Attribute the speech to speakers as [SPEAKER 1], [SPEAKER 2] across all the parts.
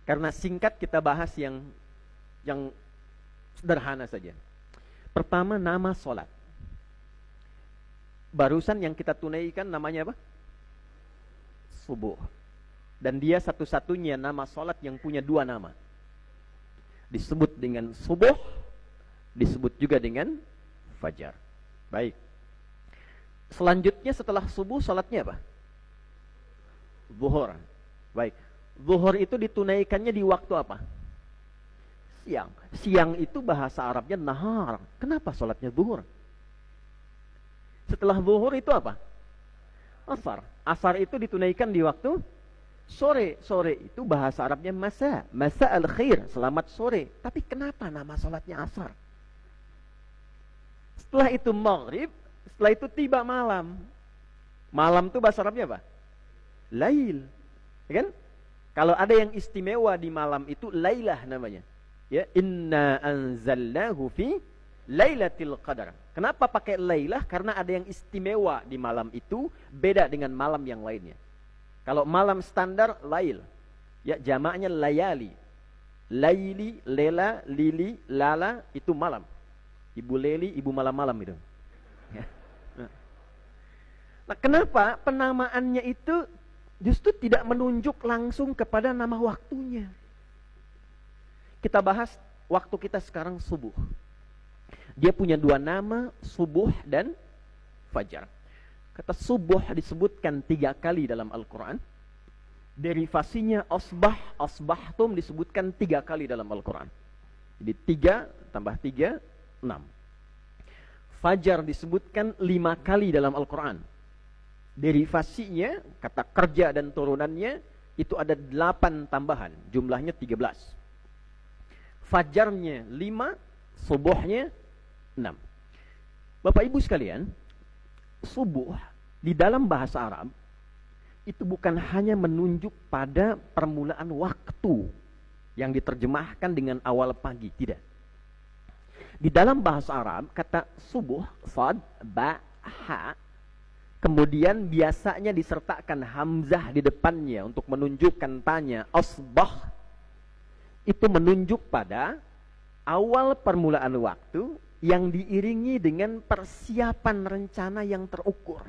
[SPEAKER 1] Karena singkat kita bahas yang sederhana saja. Pertama, nama sholat. Barusan yang kita tunaikan namanya apa? Subuh. Dan dia satu-satunya nama sholat yang punya dua nama. Disebut dengan subuh, disebut juga dengan fajar. Baik. Selanjutnya setelah subuh sholatnya apa? Zuhur. Baik. Zuhur itu ditunaikannya di waktu apa? Siang. Siang itu bahasa Arabnya nahar. Kenapa sholatnya zuhur? Setelah zuhur itu apa? Asar. Asar itu ditunaikan di waktu sore. Sore itu bahasa Arabnya masa. Masa al-khair. Selamat sore. Tapi kenapa nama sholatnya asar? Setelah itu maghrib. Setelah itu tiba malam. Malam itu bahasa Arabnya apa? Lail. Ya kan? Kalau ada yang istimewa di malam itu lailah namanya. Ya, inna anzalnahu fi lailatul qadar. Kenapa pakai lailah? Karena ada yang istimewa di malam itu, beda dengan malam yang lainnya. Kalau malam standar lail, ya jamaknya layali. Laili, lela, lili, lala itu malam. Ibu leli, ibu malam-malam itu. Ya. Nah, kenapa penamaannya itu justru tidak menunjuk langsung kepada nama waktunya? Kita bahas waktu kita sekarang subuh. Dia punya dua nama, subuh dan fajar. Kata subuh disebutkan 3 kali dalam Al-Quran. Derivasinya asbah, asbahtum disebutkan 3 kali dalam Al-Quran. Jadi 3 tambah 3, 6. Fajar disebutkan 5 kali dalam Al-Quran. Derivasinya, kata kerja dan turunannya, itu ada 8 tambahan. Jumlahnya 13. Fajarnya 5, subuhnya 6. Bapak Ibu sekalian, subuh di dalam bahasa Arab itu bukan hanya menunjuk pada permulaan waktu yang diterjemahkan dengan awal pagi, tidak. Di dalam bahasa Arab kata subuh, sad, ba, ha, kemudian biasanya disertakan hamzah di depannya untuk menunjukkan tanya, asbah, itu menunjuk pada awal permulaan waktu yang diiringi dengan persiapan rencana yang terukur.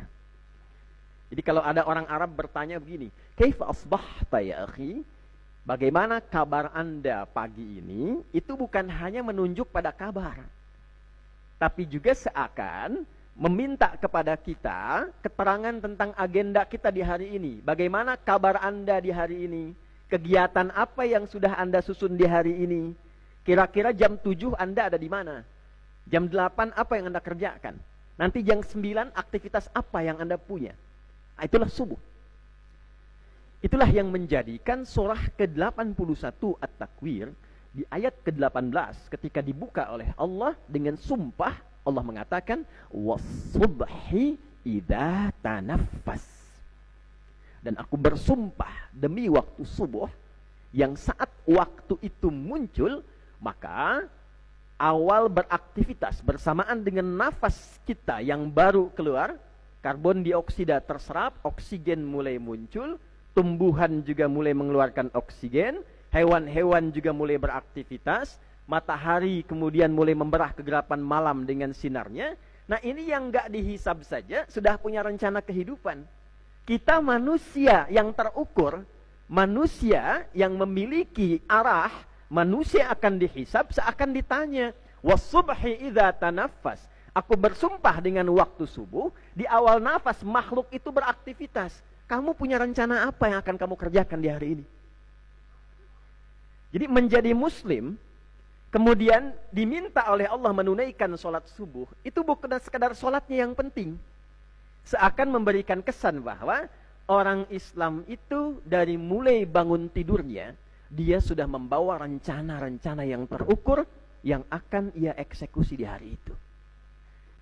[SPEAKER 1] Jadi kalau ada orang Arab bertanya begini, "Kaifa asbahta ya akhi?" Bagaimana kabar Anda pagi ini? Itu bukan hanya menunjuk pada kabar, tapi juga seakan meminta kepada kita keterangan tentang agenda kita di hari ini. Bagaimana kabar Anda di hari ini? Kegiatan apa yang sudah Anda susun di hari ini? Kira-kira jam 7 Anda ada di mana? Jam 8 apa yang Anda kerjakan? Nanti jam 9 aktivitas apa yang Anda punya? Nah, itulah subuh. Itulah yang menjadikan surah ke-81 At-Takwir di ayat ke-18 ketika dibuka oleh Allah dengan sumpah, Allah mengatakan was-subhi idza tanaffas. Dan aku bersumpah demi waktu subuh yang saat waktu itu muncul, maka awal beraktivitas bersamaan dengan nafas kita yang baru keluar, karbon dioksida terserap, oksigen mulai muncul, tumbuhan juga mulai mengeluarkan oksigen, hewan-hewan juga mulai beraktivitas, matahari kemudian mulai memberah kegelapan malam dengan sinarnya. Nah, ini yang gak dihisab saja sudah punya rencana kehidupan. Kita manusia yang terukur, manusia yang memiliki arah, manusia akan dihisab seakan ditanya, was-subhi idza tanaffas. Aku bersumpah dengan waktu subuh, di awal nafas makhluk itu beraktivitas. Kamu punya rencana apa yang akan kamu kerjakan di hari ini? Jadi menjadi muslim, kemudian diminta oleh Allah menunaikan sholat subuh, itu bukan sekedar sholatnya yang penting. Seakan memberikan kesan bahwa orang Islam itu dari mulai bangun tidurnya, dia sudah membawa rencana-rencana yang terukur yang akan ia eksekusi di hari itu.